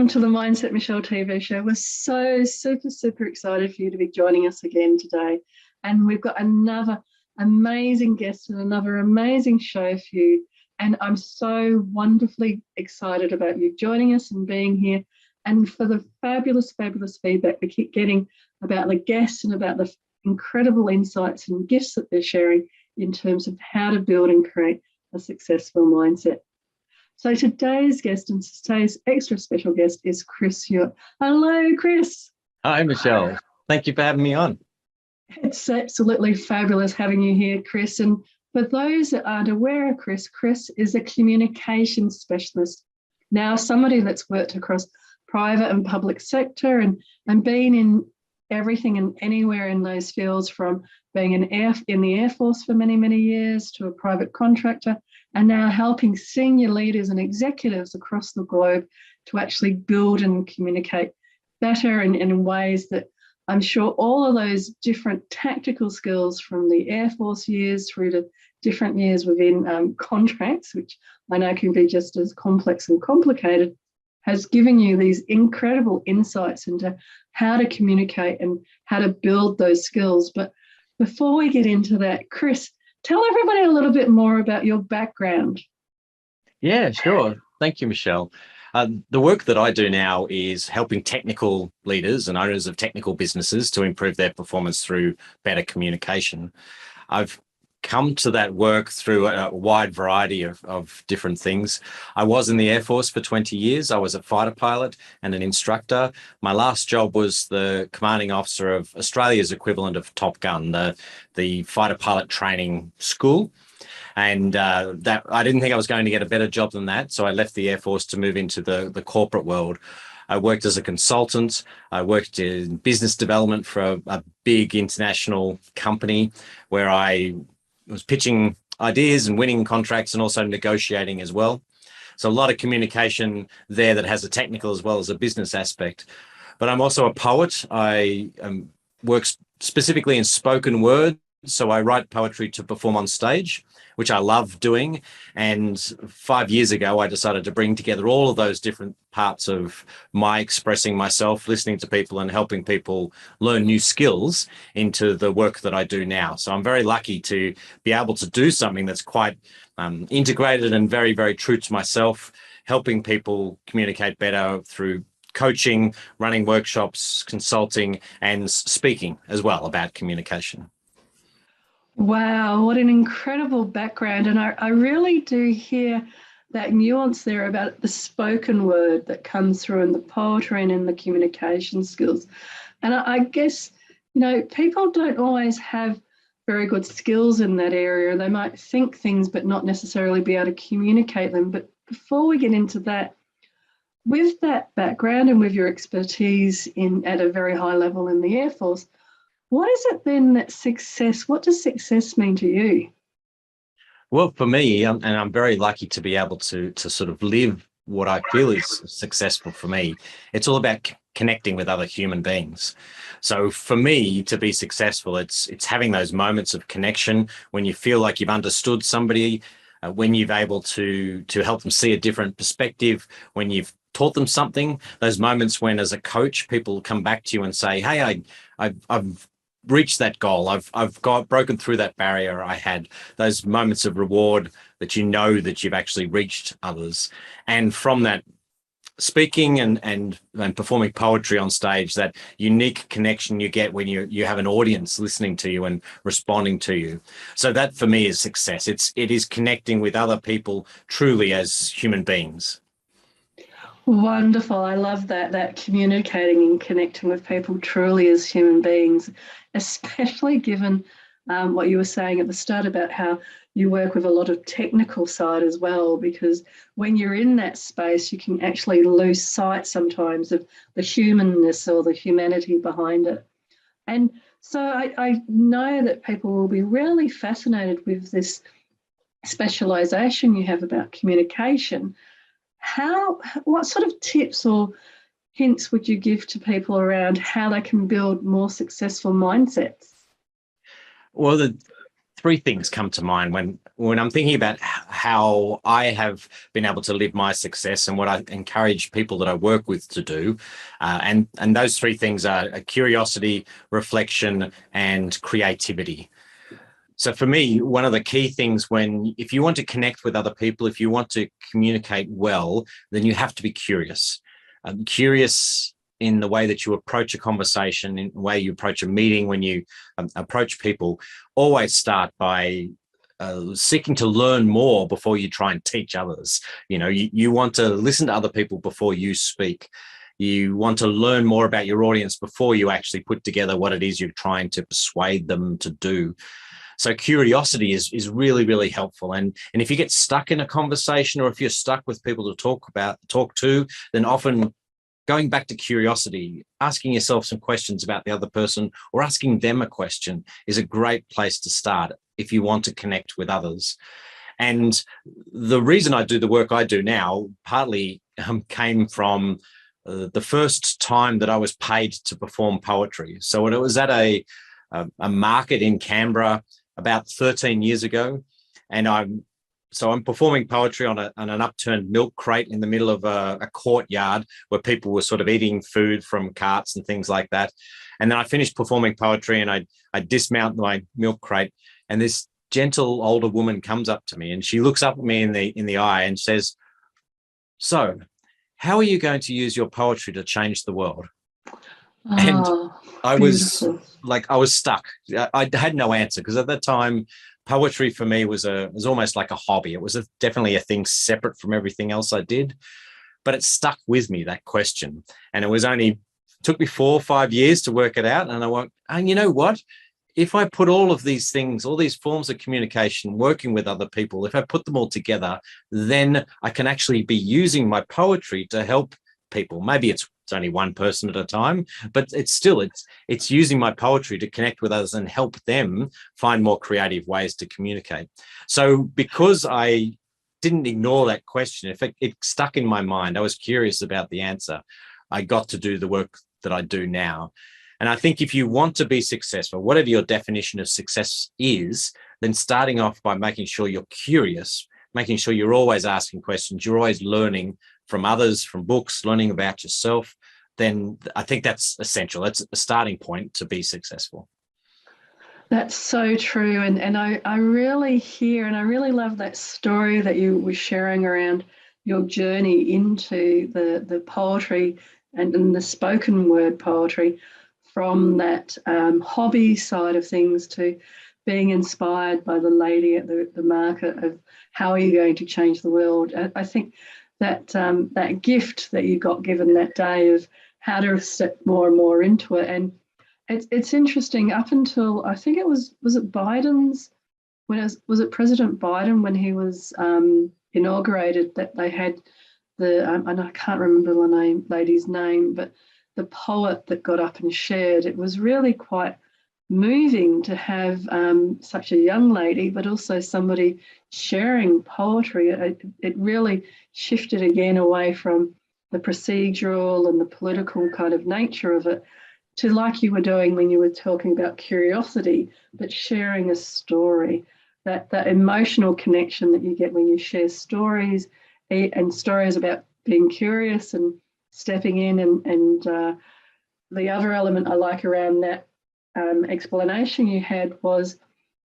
welcome to the Mindset Michelle TV show. We're so super excited for you to be joining us again today. And we've got another amazing guest and another amazing show for you. And I'm so wonderfully excited about you joining us and being here, and for the fabulous feedback we keep getting about the guests and about the incredible insights and gifts that they're sharing in terms of how to build and create a successful mindset. So today's guest and today's extra special guest is Chris Huet. Hello, Chris. Hi, Michelle. Thank you for having me on. It's absolutely fabulous having you here, Chris. And for those that aren't aware of Chris, Chris is a communication specialist. Now, somebody that's worked across private and public sector and been in everything and anywhere in those fields, from being in the Air Force for many years to a private contractor, and now helping senior leaders and executives across the globe to actually build and communicate better and in ways that I'm sure all of those different tactical skills from the Air Force years through to different years within contracts, which I know can be just as complex and complicated, has given you these incredible insights into how to communicate and how to build those skills. But before we get into that, Chris, tell everybody a little bit more about your background. Yeah, sure. Thank you, Michelle. The work that I do now is helping technical leaders and owners of technical businesses to improve their performance through better communication. I've come to that work through a wide variety of different things. I was in the Air Force for 20 years. I was a fighter pilot and an instructor. My last job was the commanding officer of Australia's equivalent of Top Gun, the fighter pilot training school. And that I didn't think I was going to get a better job than that. So I left the Air Force to move into the corporate world. I worked as a consultant. I worked in business development for a big international company where I was pitching ideas and winning contracts and also negotiating as well. So a lot of communication there that has a technical as well as a business aspect. But I'm also a poet. I work specifically in spoken word. So I write poetry to perform on stage, which I love doing. And 5 years ago, I decided to bring together all of those different parts of my expressing myself, listening to people and helping people learn new skills into the work that I do now. So I'm very lucky to be able to do something that's quite integrated and very true to myself, helping people communicate better through coaching, running workshops, consulting, and speaking as well about communication. Wow, what an incredible background. And I really do hear that nuance there about the spoken word that comes through in the poetry and in the communication skills. And I guess, people don't always have very good skills in that area. They might think things, but not necessarily be able to communicate them. But before we get into that, with that background and with your expertise at a very high level in the Air Force, what is it then what does success mean to you? Well, for me, and I'm very lucky to be able to sort of live what I feel is successful for me. It's all about connecting with other human beings. So for me to be successful, it's having those moments of connection when you feel like you've understood somebody, when you've able to help them see a different perspective, when you've taught them something, those moments when as a coach, people come back to you and say, hey, I've reached that goal. I've broken through that barrier I had, those moments of reward that you know that you've actually reached others. And from that, speaking and performing poetry on stage, that unique connection you get when you have an audience listening to you and responding to you. So that for me is success. It is connecting with other people truly as human beings. Wonderful. I love that communicating and connecting with people truly as human beings, especially given what you were saying at the start about how you work with a lot of technical side as well, because when you're in that space, you can actually lose sight sometimes of the humanness or the humanity behind it. And so I know that people will be really fascinated with this specialization you have about communication. What sort of tips or hints would you give to people around how they can build more successful mindsets? Well, the three things come to mind when I'm thinking about how I have been able to live my success and what I encourage people that I work with to do. And those three things are curiosity, reflection, and creativity. So for me, one of the key things if you want to connect with other people, if you want to communicate well, then you have to be curious. Curious in the way that you approach a conversation, in the way you approach a meeting, when you approach people. Always start by seeking to learn more before you try and teach others. You want to listen to other people before you speak. You want to learn more about your audience before you actually put together what it is you're trying to persuade them to do. So curiosity is really, really helpful. And if you get stuck in a conversation, or if you're stuck with people to talk to, then often going back to curiosity, asking yourself some questions about the other person, or asking them a question, is a great place to start if you want to connect with others. And the reason I do the work I do now partly came from the first time that I was paid to perform poetry. So when it was at a market in Canberra about 13 years ago, and I'm performing poetry on an upturned milk crate in the middle of a courtyard where people were sort of eating food from carts and things like that. And then I finished performing poetry, and I dismount my milk crate, and this gentle older woman comes up to me, and she looks up at me in the eye and says, "So, how are you going to use your poetry to change the world?" And I was stuck. I had no answer, because at that time, poetry for me was almost like a hobby. It was definitely a thing separate from everything else I did, but it stuck with me, that question. And took me 4 or 5 years to work it out. And I went, and you know what? If I put all of these things, all these forms of communication, working with other people, if I put them all together, then I can actually be using my poetry to help people. Maybe it's only one person at a time, but it's using my poetry to connect with others and help them find more creative ways to communicate. So because I didn't ignore that question, in fact, it stuck in my mind, I was curious about the answer, I got to do the work that I do now. And I think if you want to be successful, whatever your definition of success is, then starting off by making sure you're curious, making sure you're always asking questions, you're always learning from others, from books, learning about yourself, then I think that's essential. That's a starting point to be successful. That's so true. And I really hear, and I really love that story that you were sharing around your journey into the poetry and the spoken word poetry, from that hobby side of things to being inspired by the lady at the market of how are you going to change the world. I think that that gift that you got given that day of how to step more and more into it. And it's interesting, up until I think it was it Biden's, was it President Biden when he was inaugurated, that they had the and I can't remember the lady's name, but the poet that got up and shared. It was really quite moving to have such a young lady, but also somebody sharing poetry. It really shifted again away from the procedural and the political kind of nature of it to, like you were doing when you were talking about curiosity, but sharing a story, that emotional connection that you get when you share stories, and stories about being curious and stepping in. And the other element I like around that explanation you had was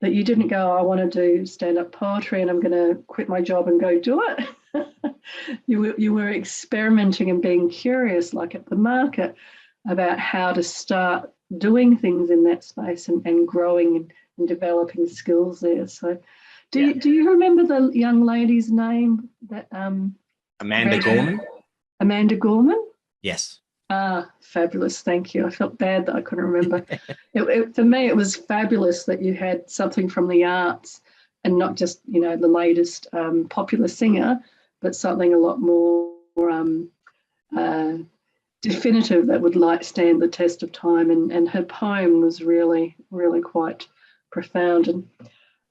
that you didn't go, I want to do stand-up poetry and I'm going to quit my job and go do it. You were experimenting and being curious, like at the market, about how to start doing things in that space and growing and developing skills there. So do you remember the young lady's name? That Amanda Gorman? Amanda Gorman? Yes. Ah, fabulous. Thank you. I felt bad that I couldn't remember. For me, it was fabulous that you had something from the arts and not just, the latest popular singer, but something a lot more definitive that would stand the test of time. And her poem was really, really quite profound. And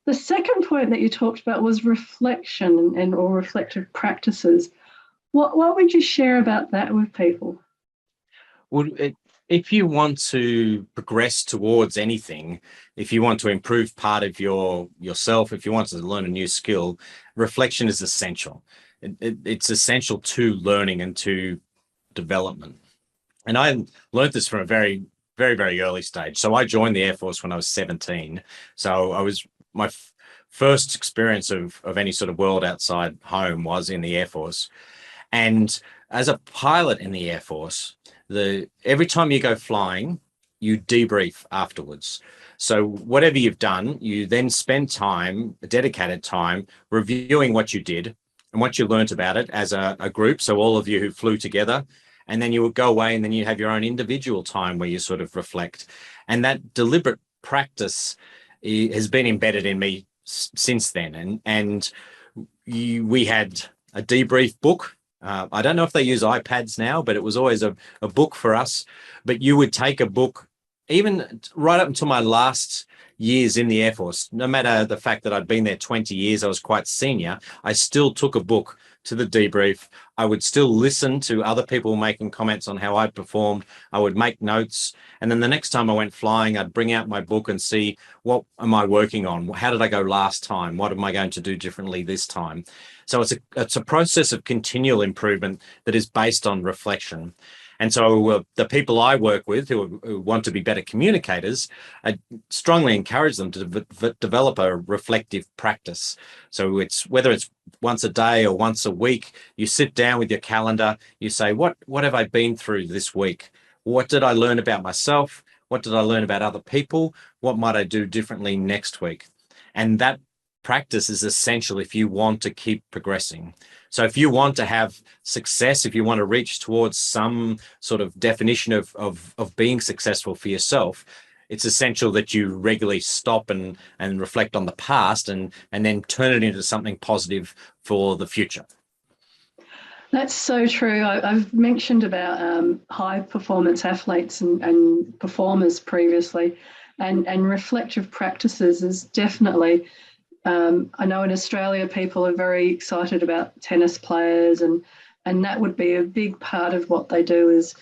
the second point that you talked about was reflection or reflective practices. What would you share about that with people? Well, If you want to progress towards anything, if you want to improve part of yourself, if you want to learn a new skill, reflection is essential. It's essential to learning and to development. And I learned this from a very, very, very early stage. So I joined the Air Force when I was 17. So I was my first experience of any sort of world outside home was in the Air Force. And as a pilot in the Air Force, every time you go flying, you debrief afterwards. So whatever you've done, you then spend time, dedicated time, reviewing what you did and what you learnt about it as a group. So all of you who flew together, and then you would go away and then you have your own individual time where you sort of reflect. And that deliberate practice has been embedded in me since then. And we had a debrief book. I don't know if they use iPads now, but it was always a book for us. But you would take a book, even right up until my last years in the Air Force, no matter the fact that I'd been there 20 years, I was quite senior, I still took a book to the debrief. I would still listen to other people making comments on how I performed. I would make notes. And then the next time I went flying, I'd bring out my book and see, what am I working on? How did I go last time? What am I going to do differently this time? So it's a process of continual improvement that is based on reflection. And so the people I work with who want to be better communicators, I strongly encourage them to develop a reflective practice. So whether it's once a day or once a week, you sit down with your calendar, you say, what have I been through this week? What did I learn about myself? What did I learn about other people? What might I do differently next week? And that practice is essential if you want to keep progressing. So if you want to have success, if you want to reach towards some sort of definition of being successful for yourself, it's essential that you regularly stop and reflect on the past and then turn it into something positive for the future. That's so true. I've mentioned about high performance athletes and performers previously, and reflective practices is definitely. I know in Australia people are very excited about tennis players, and that would be a big part of what they do is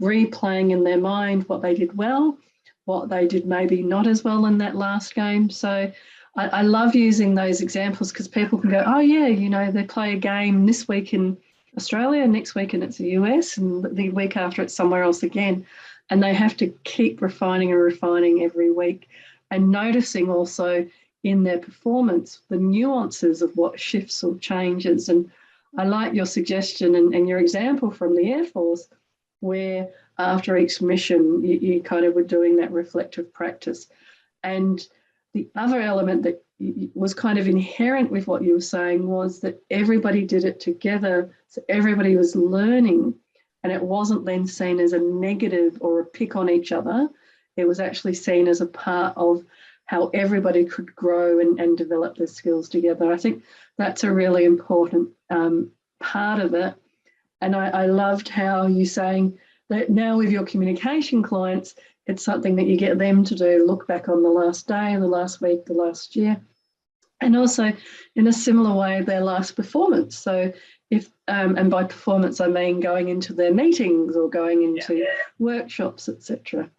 replaying in their mind what they did well, what they did maybe not as well in that last game. So I love using those examples because people can go, oh yeah, you know, they play a game this week in Australia, next week and it's the US, and the week after it's somewhere else again. And they have to keep refining and refining every week, and noticing also in their performance the nuances of what shifts or changes. And I like your suggestion and your example from the Air Force, where after each mission you kind of were doing that reflective practice. And the other element that was kind of inherent with what you were saying was that everybody did it together, so everybody was learning, and it wasn't then seen as a negative or a pick on each other. It was actually seen as a part of how everybody could grow and develop their skills together. I think that's a really important part of it. And I loved how you're saying that now with your communication clients, it's something that you get them to do, look back on the last day, the last week, the last year, and also in a similar way, their last performance. So if, and by performance, I mean going into their meetings or going into workshops, etc.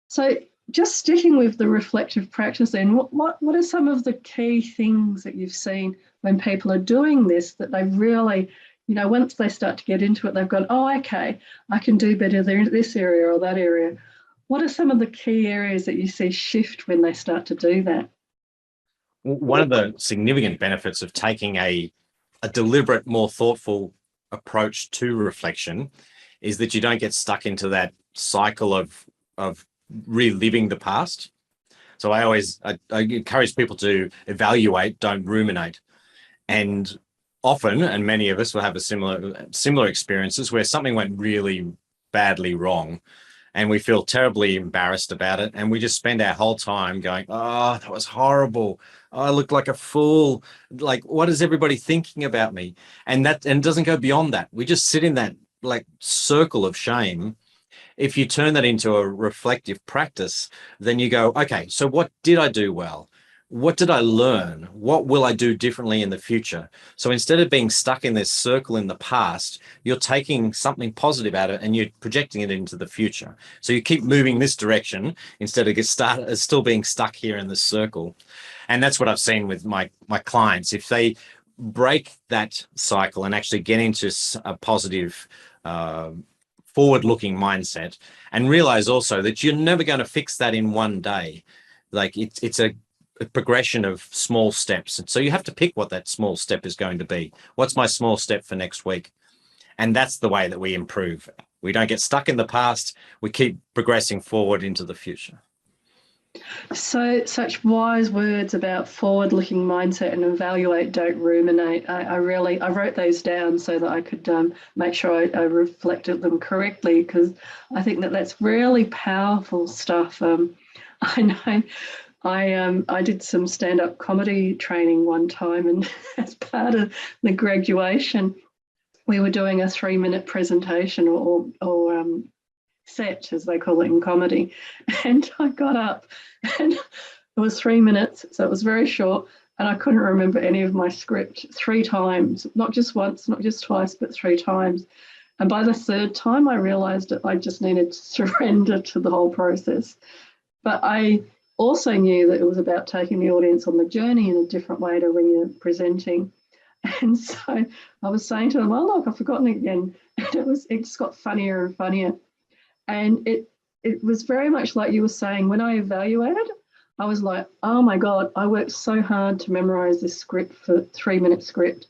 So just sticking with the reflective practice then, what are some of the key things that you've seen when people are doing this that they really, you know, once they start to get into it, they've gone, oh, okay, I can do better there in this area or that area. What are some of the key areas that you see shift when they start to do that? One of the significant benefits of taking a deliberate, more thoughtful approach to reflection is that you don't get stuck into that cycle of reliving the past. So I encourage people to evaluate, don't ruminate. And often, and many of us will have a similar experiences where something went really badly wrong and we feel terribly embarrassed about it. And we just spend our whole time going, oh, that was horrible. Oh, I look like a fool. Like, what is everybody thinking about me? And it doesn't go beyond that. We just sit in that like circle of shame. If you turn that into a reflective practice, then you go, okay, so what did I do well? what did I learn? What will I do differently in the future? So instead of being stuck in this circle in the past, you're taking something positive out of it and you're projecting it into the future. So you keep moving this direction instead of still being stuck here in this circle. And that's what I've seen with my clients. If they break that cycle and actually get into a positive, forward-looking mindset, and realize also that you're never going to fix that in one day. Like it's a progression of small steps. And so you have to pick what that small step is going to be. What's my small step for next week? And that's the way that we improve. We don't get stuck in the past. We keep progressing forward into the future. So such wise words about forward-looking mindset and evaluate, don't ruminate. I wrote those down so that I could make sure I reflected them correctly, because I think that that's really powerful stuff. I know I did some stand-up comedy training one time, and as part of the graduation, we were doing a 3-minute presentation or set, as they call it in comedy. And I got up and it was 3 minutes, so it was very short, and I couldn't remember any of my script 3 times, not just once, not just twice, but 3 times. And by the 3rd time, I realized that I just needed to surrender to the whole process. But I also knew that it was about taking the audience on the journey in a different way to when you're presenting. And so I was saying to them, oh, look, I've forgotten again. And it just got funnier and funnier. And it was very much like you were saying, when I evaluated, I was like, oh my God, I worked so hard to memorize this script for 3-minute script.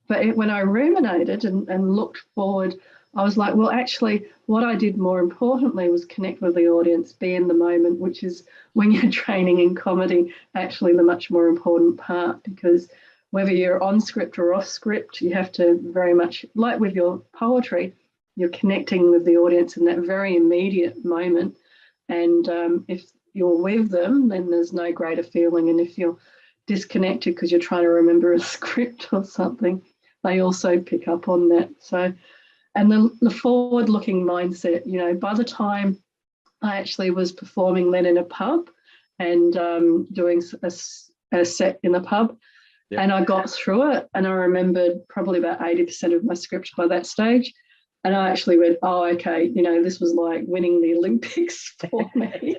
But when I ruminated and looked forward, I was like, well, actually, what I did more importantly was connect with the audience, be in the moment, which is, when you're training in comedy, actually the much more important part, because whether you're on script or off script, you have to very much, like with your poetry, you're connecting with the audience in that very immediate moment. And if you're with them, then there's no greater feeling. And if you're disconnected because you're trying to remember a script or something, they also pick up on that. So, and the forward-looking mindset, you know, by the time I actually was performing then in a pub and doing a set in a pub, yep. And I got through it, and I remembered probably about 80% of my script by that stage. And I actually went, oh, okay, you know, this was like winning the Olympics for me.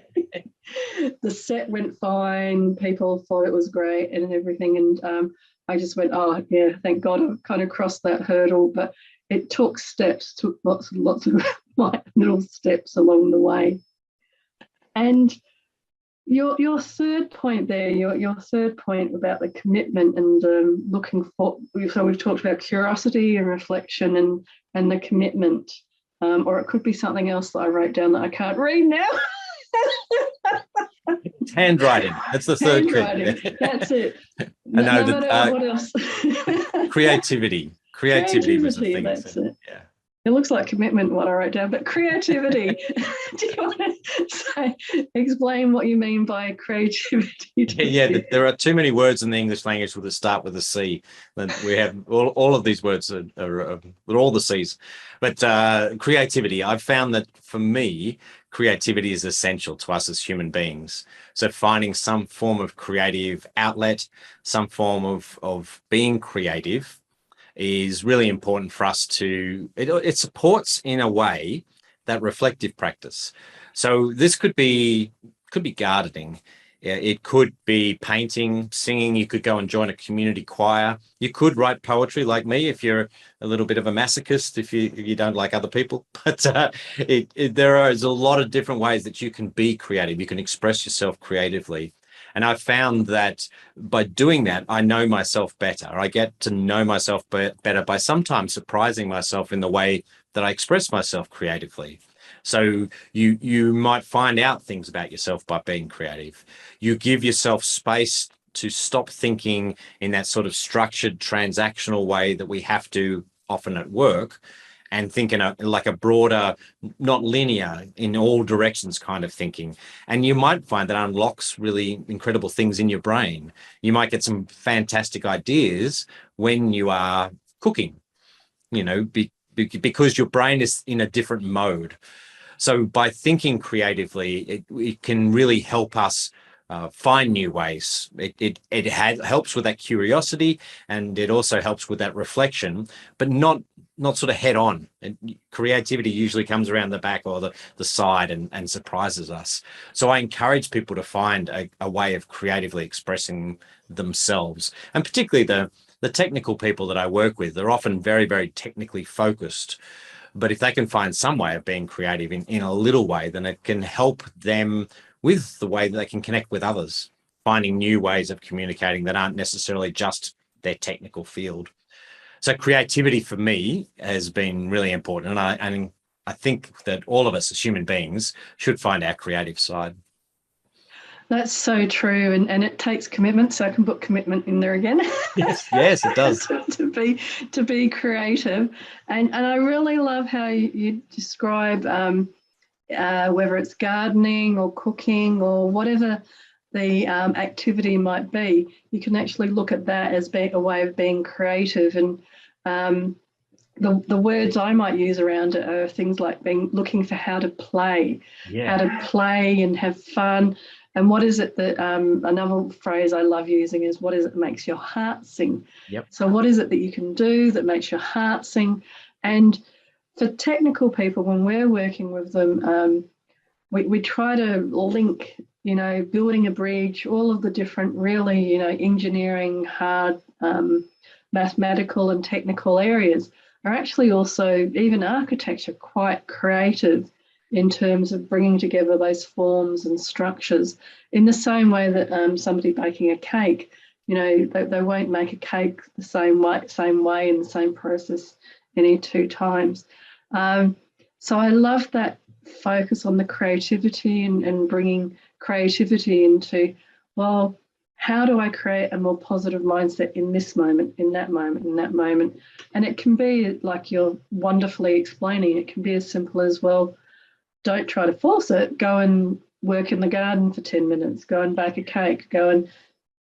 The set went fine. People thought it was great and everything. And I just went, oh, yeah, thank God I've kind of crossed that hurdle. But it took lots of like little steps along the way. And your third point there, your third point about the commitment and looking for, so we've talked about curiosity and reflection and the commitment, or it could be something else that I wrote down that I can't read now. It's handwriting. That's the third thing. That's it. No matter what else. Creativity was the thing. That's it. Yeah. It looks like commitment, what I wrote down, but creativity. Do you want to explain what you mean by creativity? Yeah, there are too many words in the English language that start with a C. We have all of these words are all the C's. But creativity, I've found that for me, creativity is essential to us as human beings. So finding some form of creative outlet, some form of being creative, is really important for us to, it supports in a way that reflective practice. So this could be gardening. It could be painting, singing. You could go and join a community choir. You could write poetry like me if you're a little bit of a masochist, if you don't like other people. But there is a lot of different ways that you can be creative. You can express yourself creatively. And I've found that by doing that, I know myself better. I get to know myself better by sometimes surprising myself in the way that I express myself creatively. So you might find out things about yourself by being creative. You give yourself space to stop thinking in that sort of structured transactional way that we have to often at work, and think in like a broader, not linear, in all directions kind of thinking. And you might find that unlocks really incredible things in your brain. You might get some fantastic ideas when you are cooking, you know, because your brain is in a different mode. So by thinking creatively, it can really help us find new ways. It helps with that curiosity, and it also helps with that reflection, but not sort of head on. And creativity usually comes around the back or the side and surprises us. So I encourage people to find a way of creatively expressing themselves, and particularly the technical people that I work with. They're often very, very technically focused. But if they can find some way of being creative in a little way, then it can help them with the way that they can connect with others, finding new ways of communicating that aren't necessarily just their technical field. So creativity for me has been really important. And I think that all of us as human beings should find our creative side. That's so true, and it takes commitment. So I can put commitment in there again. Yes, it does. to be creative, and I really love how you describe whether it's gardening or cooking or whatever the activity might be. You can actually look at that as being a way of being creative, and the words I might use around it are things like looking for how to play, how to play and have fun. And what is it that another phrase I love using is, what is it that makes your heart sing? Yep. So what is it that you can do that makes your heart sing? And for technical people, when we're working with them, we try to link, building a bridge, all of the different really, engineering, hard, mathematical and technical areas are actually also, even architecture, quite creative in terms of bringing together those forms and structures, in the same way that somebody baking a cake, they won't make a cake the same way in the same process any two times. So I love that focus on the creativity and bringing creativity into, well, how do I create a more positive mindset in this moment, in that moment, in that moment? And it can be, like you're wonderfully explaining, it can be as simple as, well, don't try to force it. Go and work in the garden for 10 minutes. Go and bake a cake. Go and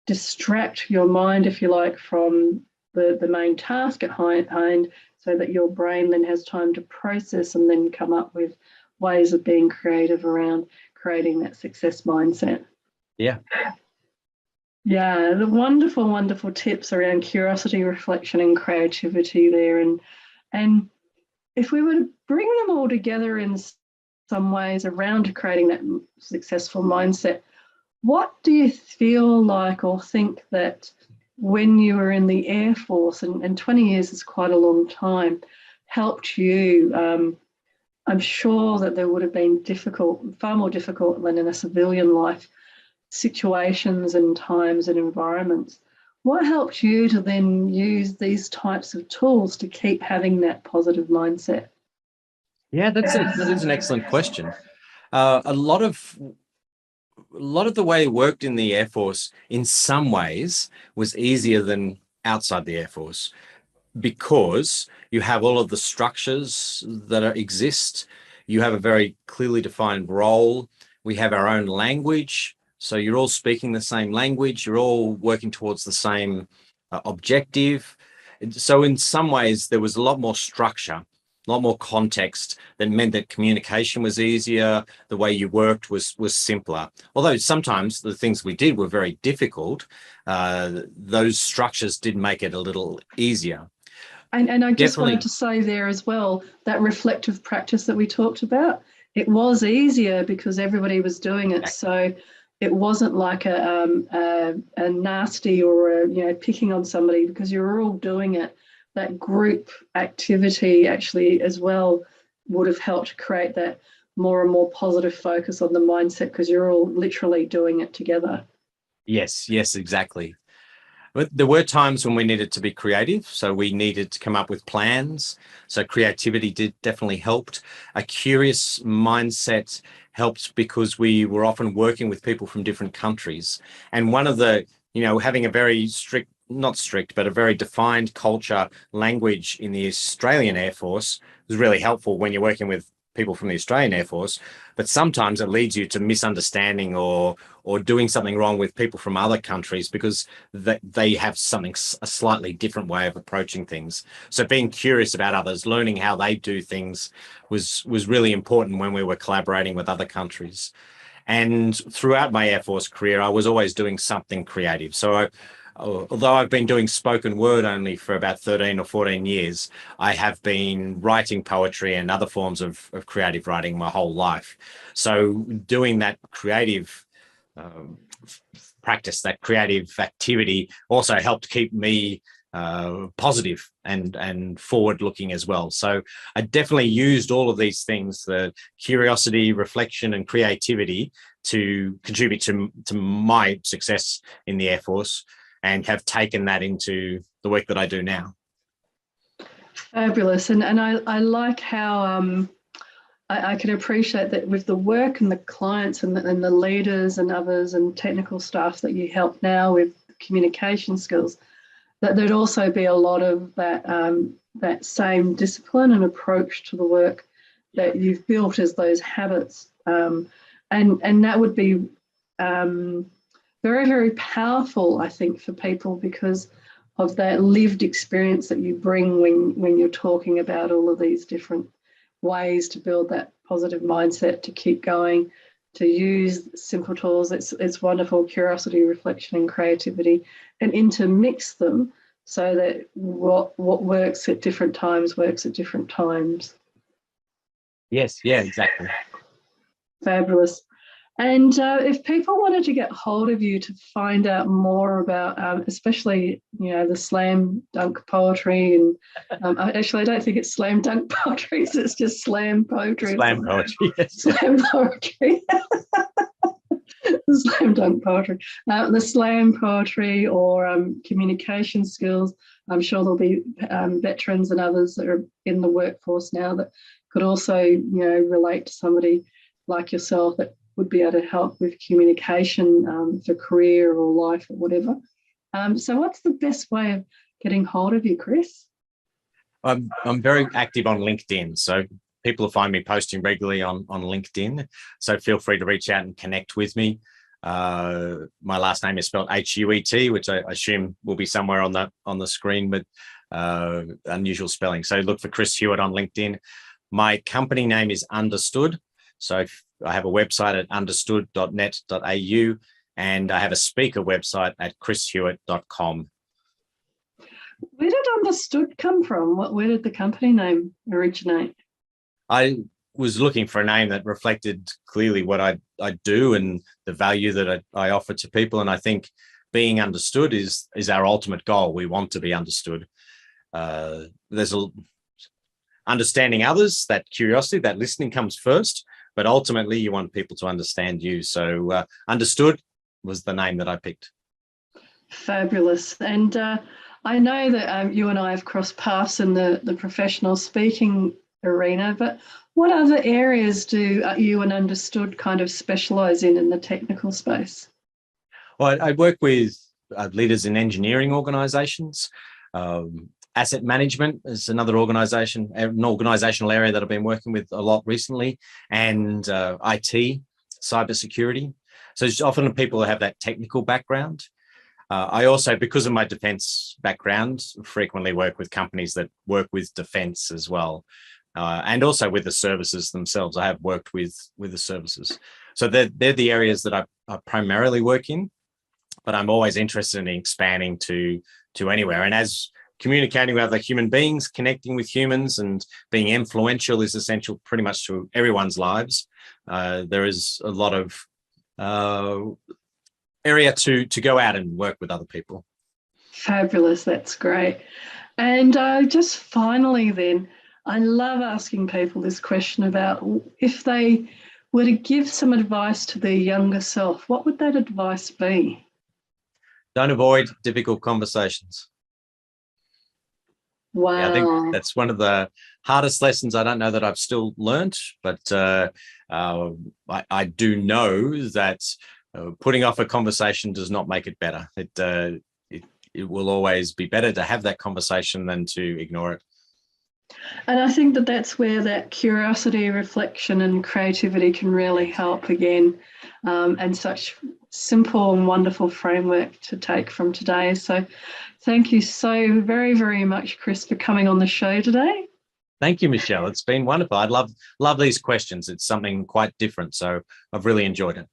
distract your mind, if you like, from the main task at hand, so that your brain then has time to process and then come up with ways of being creative around creating that success mindset. Yeah. Yeah, the wonderful, wonderful tips around curiosity, reflection, and creativity there. And if we were to bring them all together in some ways around creating that successful mindset, what do you feel like or think that when you were in the Air Force, and 20 years is quite a long time, helped you? I'm sure that there would have been far more difficult than in a civilian life, situations and times and environments. What helped you to then use these types of tools to keep having that positive mindset? Yeah, that is an excellent question. A lot of the way it worked in the Air Force in some ways was easier than outside the Air Force, because you have all of the structures that exist. You have a very clearly defined role. We have our own language. So you're all speaking the same language. You're all working towards the same objective. So in some ways, there was a lot more structure, a lot more context, that meant that communication was easier. The way you worked was simpler. Although sometimes the things we did were very difficult, those structures did make it a little easier. And I just wanted to say there as well, that reflective practice that we talked about, it was easier because everybody was doing it. So it wasn't like a nasty or picking on somebody, because you were all doing it. That group activity actually as well would have helped create that more and more positive focus on the mindset, because you're all literally doing it together. Yes, exactly. But there were times when we needed to be creative, so we needed to come up with plans. So creativity definitely helped. A curious mindset helped because we were often working with people from different countries. And one of the, having a very strict, not strict, but a very defined culture, language in the Australian Air Force was really helpful when you're working with people from the Australian Air Force. But sometimes it leads you to misunderstanding or doing something wrong with people from other countries, because they have a slightly different way of approaching things. So being curious about others, learning how they do things was really important when we were collaborating with other countries. And throughout my Air Force career, I was always doing something creative. So although I've been doing spoken word only for about 13 or 14 years, I have been writing poetry and other forms of creative writing my whole life. So doing that creative practice, that creative activity, also helped keep me positive and forward looking as well. So I definitely used all of these things, the curiosity, reflection and creativity, to contribute to my success in the Air Force, and have taken that into the work that I do now. Fabulous. And I like how I can appreciate that with the work and the clients and the leaders and others and technical staff that you help now with communication skills, that there'd also be a lot of that same discipline and approach to the work that you've built as those habits. And that would be very, very powerful, I think, for people, because of that lived experience that you bring when you're talking about all of these different ways to build that positive mindset, to keep going, to use simple tools. It's wonderful, curiosity, reflection and creativity, and intermix them so that what works at different times works at different times. Yes, yeah, exactly. Fabulous. And if people wanted to get hold of you to find out more about, especially, the slam dunk poetry, and actually, I don't think it's slam dunk poetry, it's just slam poetry. Slam poetry, yes. Slam poetry. Slam dunk poetry. The slam poetry or communication skills, I'm sure there'll be veterans and others that are in the workforce now that could also, relate to somebody like yourself that would be able to help with communication for career or life or whatever. So what's the best way of getting hold of you, Chris? I'm very active on LinkedIn, so people will find me posting regularly on LinkedIn. So feel free to reach out and connect with me. My last name is spelled Huet, which I assume will be somewhere on the screen, but unusual spelling. So look for Chris Huet on LinkedIn. My company name is Understood. So I have a website at understood.net.au, and I have a speaker website at chrishuet.com. Where did Understood come from? Where did the company name originate? I was looking for a name that reflected clearly what I do and the value that I offer to people. And I think being understood is our ultimate goal. We want to be understood. There's understanding others, that curiosity, that listening comes first, but ultimately you want people to understand you. So Understood was the name that I picked. Fabulous. And I know that you and I have crossed paths in the professional speaking arena, but what other areas do you and Understood kind of specialise in the technical space? Well, I work with leaders in engineering organisations. Asset management is another organisation, an organisational area that I've been working with a lot recently, and IT, cybersecurity. So it's often people who have that technical background. I also, because of my defence background, frequently work with companies that work with defence as well, and also with the services themselves. I have worked with the services. So they're the areas that I primarily work in, but I'm always interested in expanding to anywhere. And as communicating with other human beings, connecting with humans and being influential is essential pretty much to everyone's lives. There is a lot of area to go out and work with other people. Fabulous, that's great. And just finally then, I love asking people this question about if they were to give some advice to their younger self, what would that advice be? Don't avoid difficult conversations. Wow. Yeah, I think that's one of the hardest lessons. I don't know that I've still learnt, but I do know that putting off a conversation does not make it better. It will always be better to have that conversation than to ignore it. And I think that that's where that curiosity, reflection and creativity can really help again, and such simple and wonderful framework to take from today. So thank you so very, very much, Chris, for coming on the show today. Thank you, Michelle. It's been wonderful. I love these questions. It's something quite different. So I've really enjoyed it.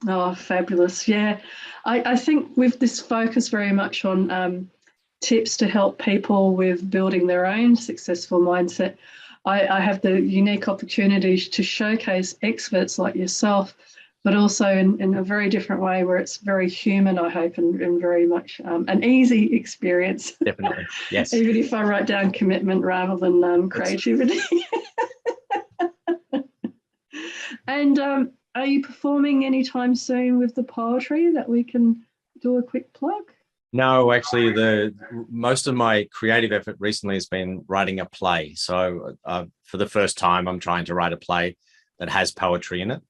Oh, fabulous. Yeah. I think with this focus very much on tips to help people with building their own successful mindset, I have the unique opportunity to showcase experts like yourself, but also in a very different way where it's very human, I hope, and very much an easy experience, Definitely. Yes. even if I write down commitment rather than creativity. And are you performing anytime soon with the poetry that we can do a quick plug? No, actually, the most of my creative effort recently has been writing a play. So, for the first time, I'm trying to write a play that has poetry in it.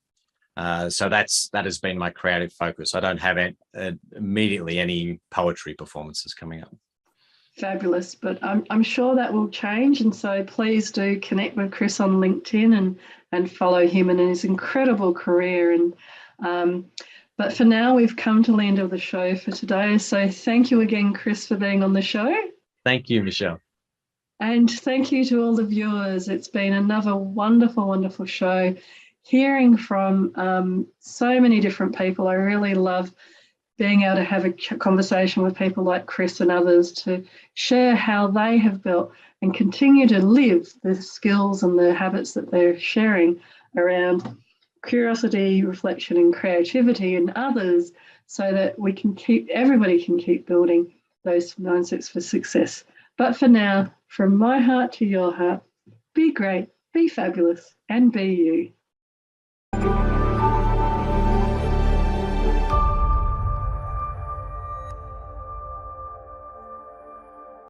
So that has been my creative focus. I don't have immediately any poetry performances coming up. Fabulous, but I'm sure that will change. And so please do connect with Chris on LinkedIn and follow him and his incredible career. And but for now, we've come to the end of the show for today. So thank you again, Chris, for being on the show. Thank you, Michele. And thank you to all the viewers. It's been another wonderful, wonderful show. Hearing from so many different people. I really love being able to have a conversation with people like Chris and others to share how they have built and continue to live the skills and the habits that they're sharing around curiosity, reflection, and creativity in others, so that everybody can keep building those mindsets for success. But for now, from my heart to your heart, be great, be fabulous, and be you.